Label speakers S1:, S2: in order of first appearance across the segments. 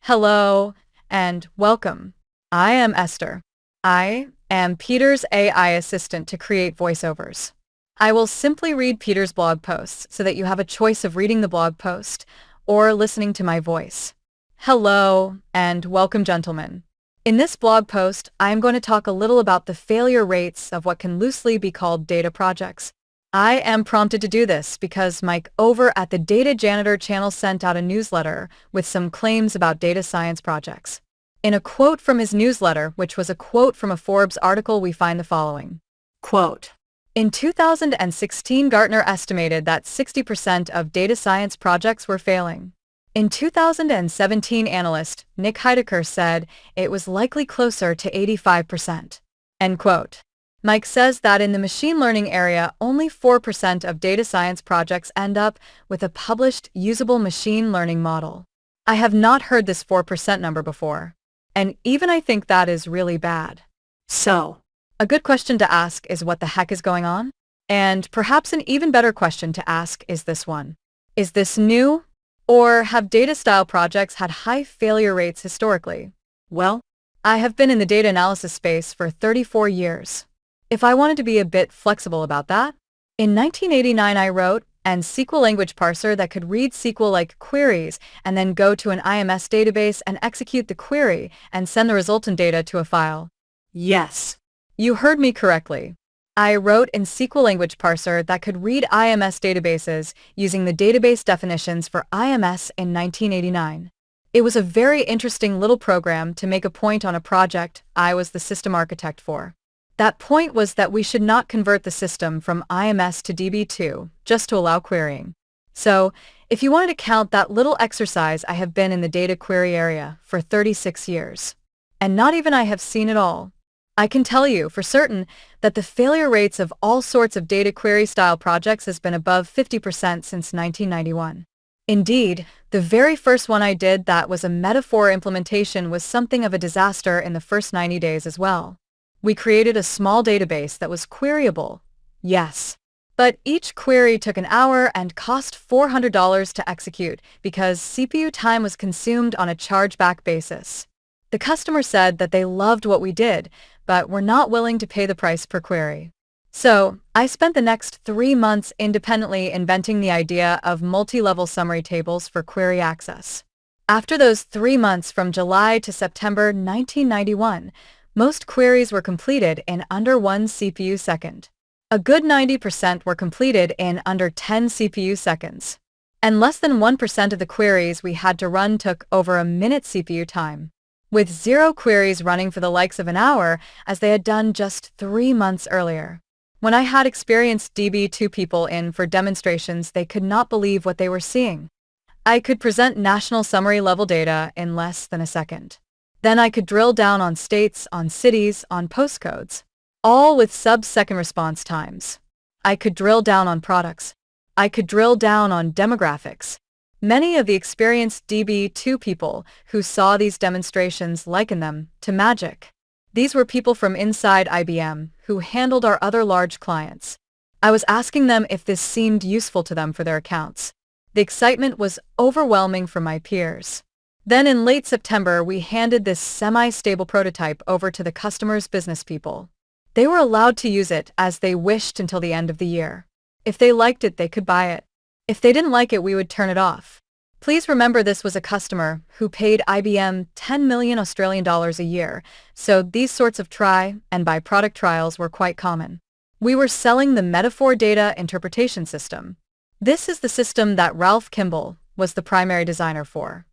S1: Hello and welcome. I am Esther. I am Peter's AI assistant to create voiceovers. I will simply read Peter's blog posts so that you have a choice of reading the blog post or listening to my voice. Hello and welcome, gentlemen. In this blog post, I am going to talk a little about the failure rates of what can loosely be called data projects. I am prompted to do this because Mike over at the Data Janitor channel sent out a newsletter with some claims about data science projects. In a quote from his newsletter, which was a quote from a Forbes article, we find the following. Quote, in 2016, Gartner estimated that 60% of data science projects were failing. In 2017, analyst Nick Heidecker said it was likely closer to 85%. End quote. Mike says that in the machine learning area, only 4% of data science projects end up with a published usable machine learning model. I have not heard this 4% number before, and even I think that is really bad. So, a good question to ask is what the heck is going on? And perhaps an even better question to ask is this one. Is this new? Or have data style projects had high failure rates historically? Well, I have been in the data analysis space for 34 years. If I wanted to be a bit flexible about that, in 1989 I wrote an SQL language parser that could read SQL-like queries and then go to an IMS database and execute the query and send the resultant data to a file. Yes, you heard me correctly. I wrote an SQL language parser that could read IMS databases using the database definitions for IMS in 1989. It was a very interesting little program to make a point on a project I was the system architect for. That point was that we should not convert the system from IMS to DB2 just to allow querying. So, if you wanted to count that little exercise, I have been in the data query area for 36 years. And not even I have seen it all. I can tell you for certain that the failure rates of all sorts of data query style projects has been above 50% since 1991. Indeed, the very first one I did that was a metaphor implementation was something of a disaster in the first 90 days as well. We created a small database that was queryable, yes, but each query took an hour and cost $400 to execute because CPU time was consumed on a chargeback basis. The customer said that they loved what we did, but were not willing to pay the price per query. So, I spent the next 3 months independently inventing the idea of multi-level summary tables for query access. After those 3 months from July to September 1991, most queries were completed in under 1 CPU second. A good 90% were completed in under 10 CPU seconds. And less than 1% of the queries we had to run took over a minute CPU time, with 0 queries running for the likes of an hour as they had done just 3 months earlier. When I had experienced DB2 people in for demonstrations, they could not believe what they were seeing. I could present national summary level data in less than a second. Then I could drill down on states, on cities, on postcodes, all with sub-second response times. I could drill down on products. I could drill down on demographics. Many of the experienced DB2 people who saw these demonstrations likened them to magic. These were people from inside IBM who handled our other large clients. I was asking them if this seemed useful to them for their accounts. The excitement was overwhelming for my peers. Then in late September, we handed this semi-stable prototype over to the customer's business people. They were allowed to use it as they wished until the end of the year. If they liked it, they could buy it. If they didn't like it, we would turn it off. Please remember this was a customer who paid IBM 10 million Australian dollars a year, so these sorts of try and buy product trials were quite common. We were selling the Metaphor Data Interpretation System. This is the system that Ralph Kimball was the primary designer for.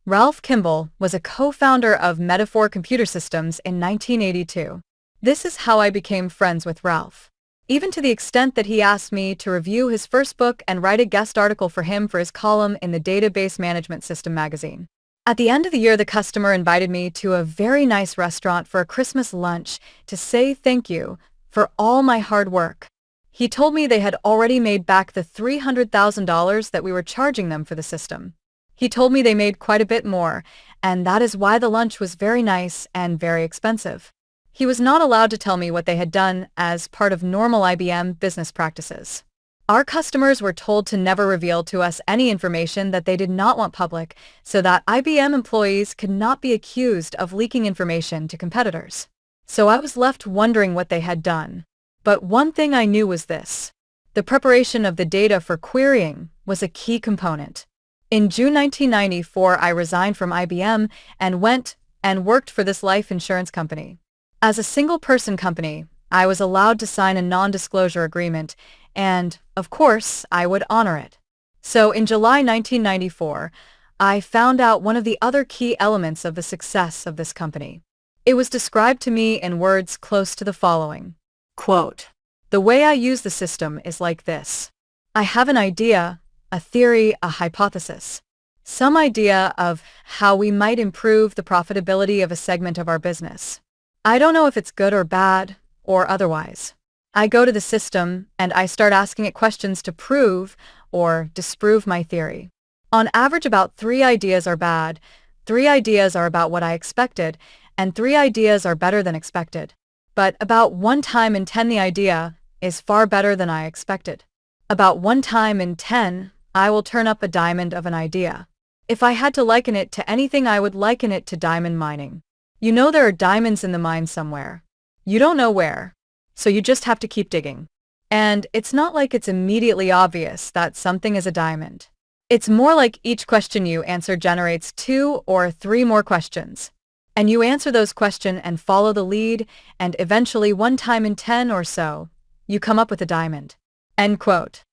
S1: Ralph Kimball was a co-founder of Metaphor Computer Systems in 1982. This is how I became friends with Ralph, even to the extent that he asked me to review his first book and write a guest article for him for his column in the Database Management System magazine. At the end of the year, the customer invited me to a very nice restaurant for a Christmas lunch to say thank you for all my hard work. He told me they had already made back the $300,000 that we were charging them for the system. He told me they made quite a bit more, and that is why the lunch was very nice and very expensive. He was not allowed to tell me what they had done as part of normal IBM business practices. Our customers were told to never reveal to us any information that they did not want public so that IBM employees could not be accused of leaking information to competitors. So I was left wondering what they had done. But one thing I knew was this. The preparation of the data for querying was a key component. In June 1994, I resigned from IBM and went and worked for this life insurance company. As a single-person company, I was allowed to sign a non-disclosure agreement, and, of course, I would honor it. So in July 1994, I found out one of the other key elements of the success of this company. It was described to me in words close to the following. Quote, "The way I use the system is like this. I have an idea, a theory, a hypothesis, some idea of how we might improve the profitability of a segment of our business. I don't know if it's good or bad or otherwise. I go to the system and I start asking it questions to prove or disprove my theory. On average, about 3 ideas are bad, 3 ideas are about what I expected, and 3 ideas are better than expected. But about 1 time in 10 the idea is far better than I expected. About 1 time in 10, I will turn up a diamond of an idea. If I had to liken it to anything, I would liken it to diamond mining. You know there are diamonds in the mine somewhere. You don't know where, so you just have to keep digging. And it's not like it's immediately obvious that something is a diamond. It's more like each question you answer generates 2 or 3 more questions. And you answer those questions and follow the lead, and eventually 1 time in 10 or so, you come up with a diamond." End quote.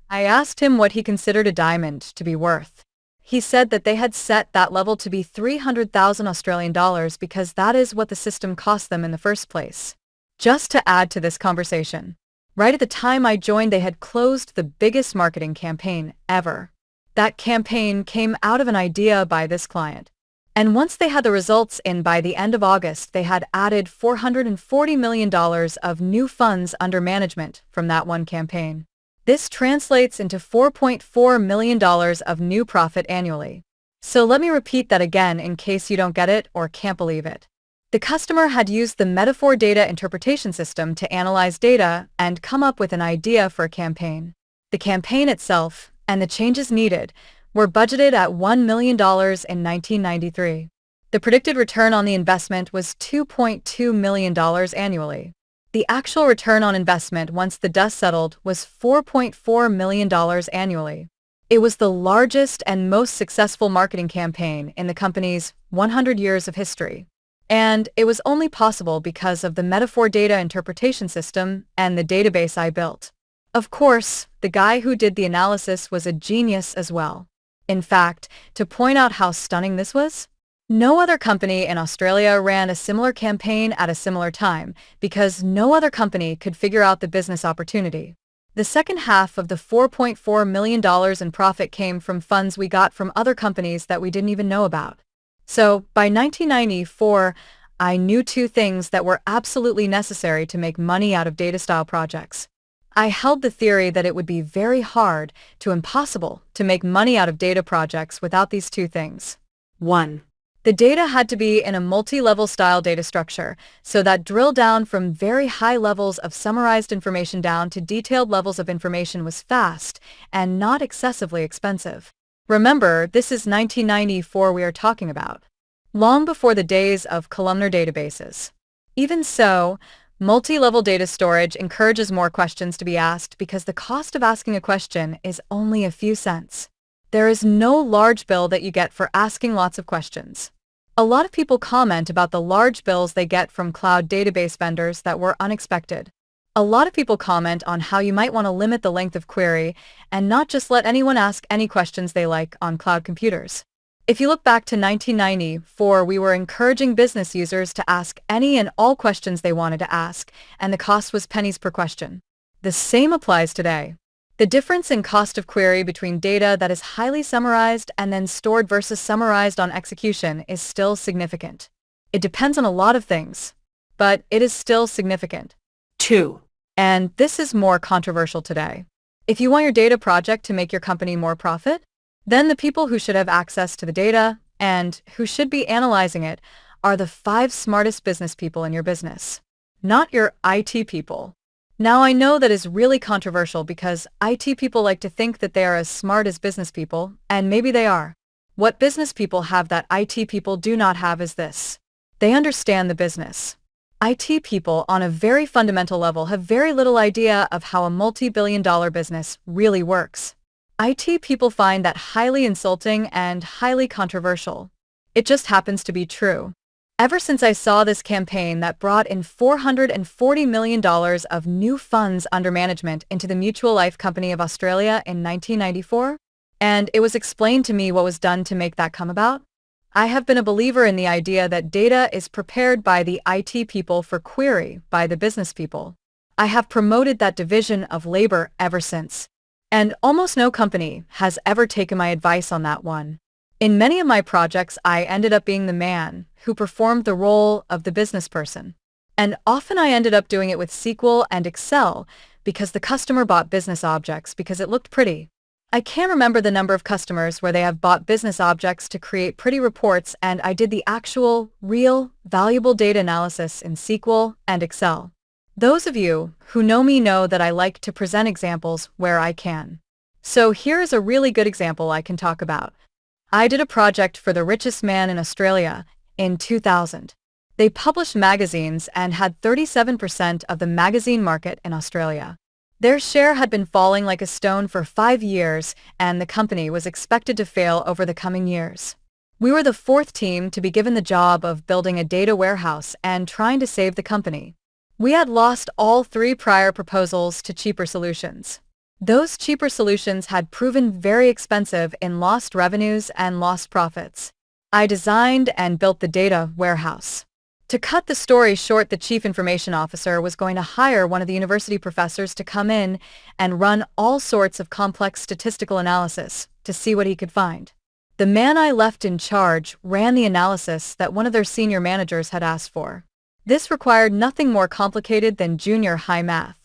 S1: I asked him what he considered a diamond to be worth. He said that they had set that level to be 300,000 Australian dollars because that is what the system cost them in the first place. Just to add to this conversation, right at the time I joined, they had closed the biggest marketing campaign ever. That campaign came out of an idea by this client. And once they had the results in by the end of August, they had added $440 million of new funds under management from that one campaign. This translates into $4.4 million of new profit annually. So let me repeat that again in case you don't get it or can't believe it. The customer had used the metaphor data interpretation system to analyze data and come up with an idea for a campaign. The campaign itself, and the changes needed, were budgeted at $1 million in 1993. The predicted return on the investment was $2.2 million annually. The actual return on investment once the dust settled was $4.4 million annually. It was the largest and most successful marketing campaign in the company's 100 years of history. And it was only possible because of the metaphor data interpretation system and the database I built. Of course, the guy who did the analysis was a genius as well. In fact, to point out how stunning this was, no other company in Australia ran a similar campaign at a similar time because no other company could figure out the business opportunity. The second half of the $4.4 million in profit came from funds we got from other companies that we didn't even know about. So, by 1994, I knew 2 things that were absolutely necessary to make money out of data-style projects. I held the theory that it would be very hard to impossible to make money out of data projects without these 2 things. 1. The data had to be in a multi-level style data structure, so that drill down from very high levels of summarized information down to detailed levels of information was fast and not excessively expensive. Remember, this is 1994 we are talking about, long before the days of columnar databases. Even so, multi-level data storage encourages more questions to be asked because the cost of asking a question is only a few cents. There is no large bill that you get for asking lots of questions. A lot of people comment about the large bills they get from cloud database vendors that were unexpected. A lot of people comment on how you might want to limit the length of query and not just let anyone ask any questions they like on cloud computers. If you look back to 1994, we were encouraging business users to ask any and all questions they wanted to ask, and the cost was pennies per question. The same applies today. The difference in cost of query between data that is highly summarized and then stored versus summarized on execution is still significant. It depends on a lot of things, but it is still significant. 2. And this is more controversial today. If you want your data project to make your company more profit, then the people who should have access to the data and who should be analyzing it are the 5 smartest business people in your business, not your IT people. Now I know that is really controversial because IT people like to think that they are as smart as business people, and maybe they are. What business people have that IT people do not have is this. They understand the business. IT people on a very fundamental level have very little idea of how a multi-billion-dollar business really works. IT people find that highly insulting and highly controversial. It just happens to be true. Ever since I saw this campaign that brought in $440 million of new funds under management into the Mutual Life Company of Australia in 1994, and it was explained to me what was done to make that come about, I have been a believer in the idea that data is prepared by the IT people for query by the business people. I have promoted that division of labor ever since, and almost no company has ever taken my advice on that one. In many of my projects, I ended up being the man who performed the role of the business person. And often I ended up doing it with SQL and Excel because the customer bought business objects because it looked pretty. I can't remember the number of customers where they have bought business objects to create pretty reports, and I did the actual, real, valuable data analysis in SQL and Excel. Those of you who know me know that I like to present examples where I can. So here is a really good example I can talk about. I did a project for the richest man in Australia in 2000. They published magazines and had 37% of the magazine market in Australia. Their share had been falling like a stone for 5 years, and the company was expected to fail over the coming years. We were the fourth team to be given the job of building a data warehouse and trying to save the company. We had lost all 3 prior proposals to cheaper solutions. Those cheaper solutions had proven very expensive in lost revenues and lost profits. I designed and built the data warehouse. To cut the story short, the chief information officer was going to hire one of the university professors to come in and run all sorts of complex statistical analysis to see what he could find. The man I left in charge ran the analysis that one of their senior managers had asked for. This required nothing more complicated than junior high math.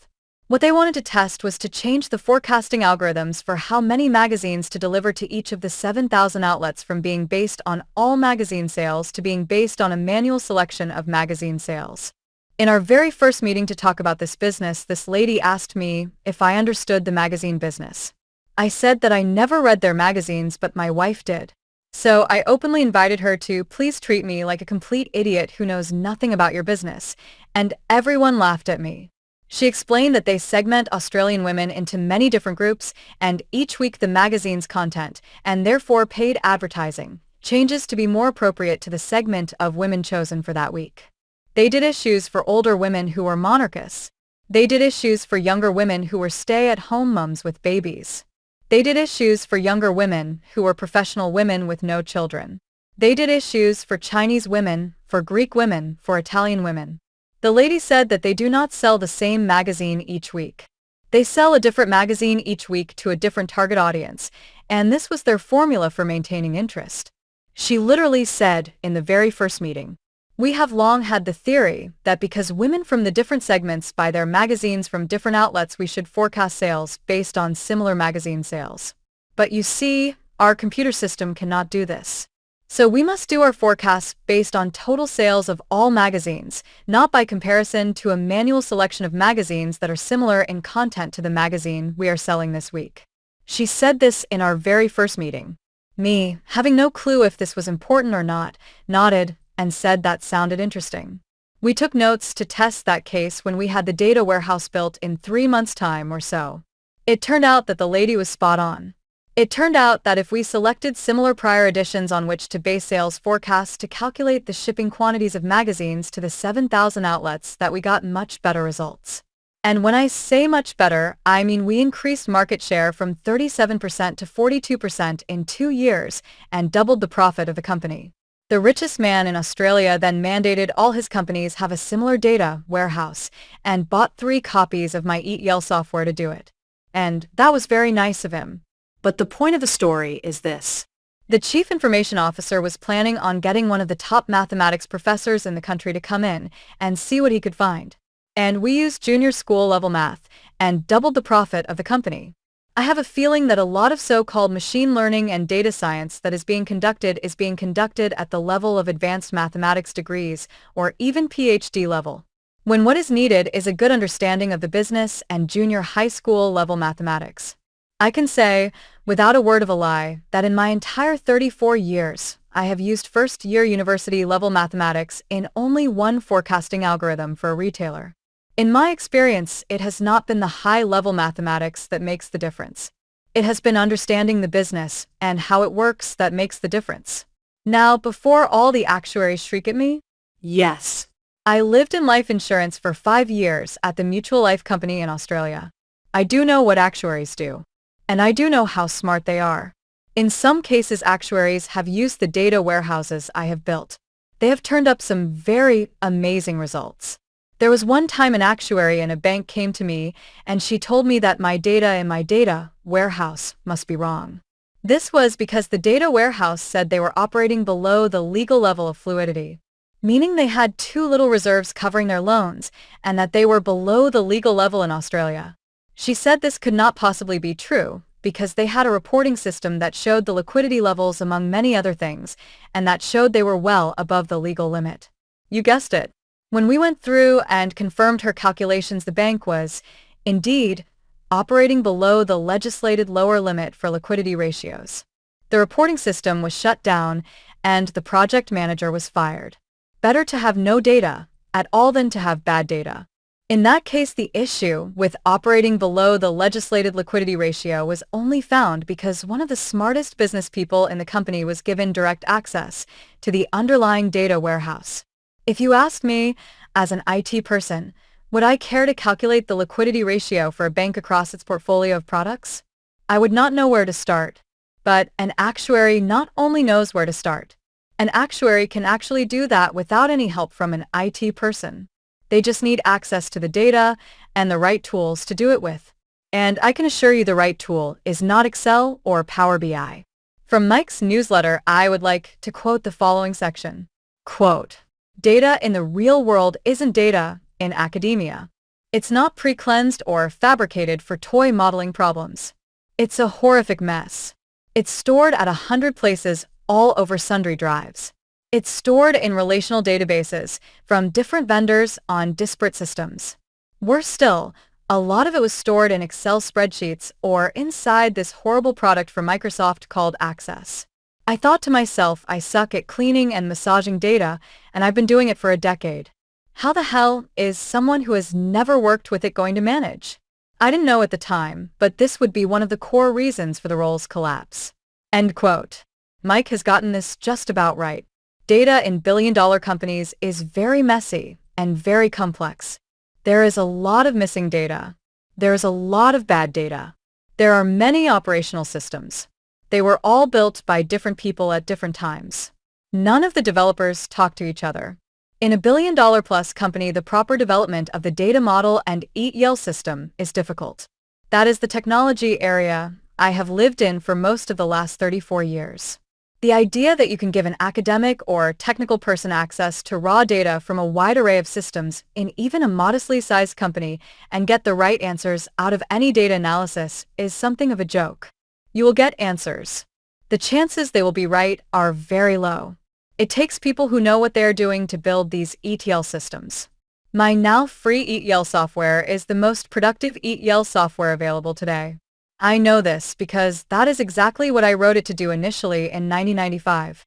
S1: What they wanted to test was to change the forecasting algorithms for how many magazines to deliver to each of the 7,000 outlets from being based on all magazine sales to being based on a manual selection of magazine sales. In our very first meeting to talk about this business, this lady asked me if I understood the magazine business. I said that I never read their magazines, but my wife did. So I openly invited her to please treat me like a complete idiot who knows nothing about your business, and everyone laughed at me. She explained that they segment Australian women into many different groups, and each week the magazine's content, and therefore paid advertising, changes to be more appropriate to the segment of women chosen for that week. They did issues for older women who were monarchists. They did issues for younger women who were stay-at-home mums with babies. They did issues for younger women who were professional women with no children. They did issues for Chinese women, for Greek women, for Italian women. The lady said that they do not sell the same magazine each week. They sell a different magazine each week to a different target audience, and this was their formula for maintaining interest. She literally said in the very first meeting, "We have long had the theory that because women from the different segments buy their magazines from different outlets, we should forecast sales based on similar magazine sales. But you see, our computer system cannot do this. So we must do our forecasts based on total sales of all magazines, not by comparison to a manual selection of magazines that are similar in content to the magazine we are selling this week." She said this in our very first meeting. Me, having no clue if this was important or not, nodded and said that sounded interesting. We took notes to test that case when we had the data warehouse built in 3 months' time or so. It turned out that the lady was spot on. It turned out that if we selected similar prior editions on which to base sales forecasts to calculate the shipping quantities of magazines to the 7,000 outlets, that we got much better results. And when I say much better, I mean we increased market share from 37% to 42% in 2 years and doubled the profit of the company. The richest man in Australia then mandated all his companies have a similar data warehouse and bought 3 copies of my ETL software to do it. And that was very nice of him. But the point of the story is this. The chief information officer was planning on getting one of the top mathematics professors in the country to come in and see what he could find. And we used junior school level math and doubled the profit of the company. I have a feeling that a lot of so-called machine learning and data science that is being conducted at the level of advanced mathematics degrees or even PhD level. when what is needed is a good understanding of the business and junior high school level mathematics. I can say, without a word of a lie, that in my entire 34 years, I have used first-year university-level mathematics in only one forecasting algorithm for a retailer. In my experience, it has not been the high-level mathematics that makes the difference. It has been understanding the business and how it works that makes the difference. Now, before all the actuaries shriek at me, yes. I lived in life insurance for 5 years at the Mutual Life Company in Australia. I do know what actuaries do. And I do know how smart they are. In some cases, actuaries have used the data warehouses I have built. They have turned up some very amazing results. There was one time an actuary in a bank came to me and she told me that my data in my data warehouse must be wrong. This was because the data warehouse said they were operating below the legal level of fluidity, meaning they had too little reserves covering their loans and that they were below the legal level in Australia. She said this could not possibly be true because they had a reporting system that showed the liquidity levels among many other things and that showed they were well above the legal limit. You guessed it. When we went through and confirmed her calculations, the bank was, indeed, operating below the legislated lower limit for liquidity ratios. The reporting system was shut down and the project manager was fired. Better to have no data at all than to have bad data. In that case, the issue with operating below the legislated liquidity ratio was only found because one of the smartest business people in the company was given direct access to the underlying data warehouse. If you ask me, as an IT person, would I care to calculate the liquidity ratio for a bank across its portfolio of products? I would not know where to start. But an actuary not only knows where to start. An actuary can actually do that without any help from an IT person. They just need access to the data and the right tools to do it with. And I can assure you the right tool is not Excel or Power BI. From Mike's newsletter, I would like to quote the following section. Quote, "Data in the real world isn't data in academia. It's not pre-cleansed or fabricated for toy modeling problems. It's a horrific mess. It's stored at 100 places all over sundry drives. It's stored in relational databases from different vendors on disparate systems. Worse still, a lot of it was stored in Excel spreadsheets or inside this horrible product from Microsoft called Access. I thought to myself, I suck at cleaning and massaging data, and I've been doing it for a decade. How the hell is someone who has never worked with it going to manage? I didn't know at the time, but this would be one of the core reasons for the role's collapse." End quote. Mike has gotten this just about right. Data in billion-dollar companies is very messy and very complex. There is a lot of missing data. There is a lot of bad data. There are many operational systems. They were all built by different people at different times. None of the developers talk to each other. In a billion-dollar-plus company, the proper development of the data model and ETL system is difficult. That is the technology area I have lived in for most of the last 34 years. The idea that you can give an academic or technical person access to raw data from a wide array of systems in even a modestly sized company and get the right answers out of any data analysis is something of a joke. You will get answers. The chances they will be right are very low. It takes people who know what they are doing to build these ETL systems. My now free ETL software is the most productive ETL software available today. I know this because that is exactly what I wrote it to do initially in 1995.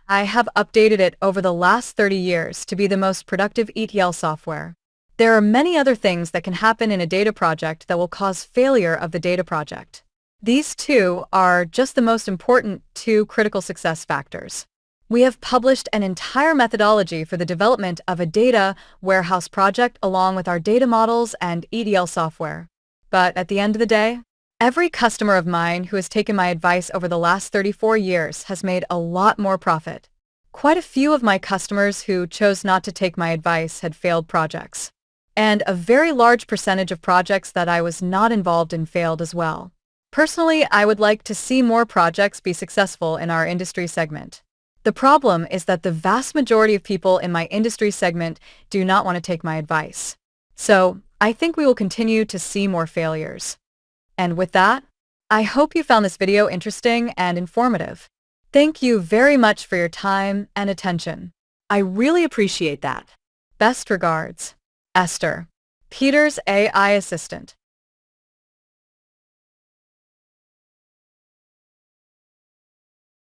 S1: I have updated it over the last 30 years to be the most productive ETL software. There are many other things that can happen in a data project that will cause failure of the data project. These two are just the most important two critical success factors. We have published an entire methodology for the development of a data warehouse project along with our data models and ETL software. But at the end of the day, every customer of mine who has taken my advice over the last 34 years has made a lot more profit. Quite a few of my customers who chose not to take my advice had failed projects. And a very large percentage of projects that I was not involved in failed as well. Personally, I would like to see more projects be successful in our industry segment. The problem is that the vast majority of people in my industry segment do not want to take my advice. So, I think we will continue to see more failures. And with that, I hope you found this video interesting and informative. Thank you very much for your time and attention. I really appreciate that. Best regards. Esther, Peter's AI assistant.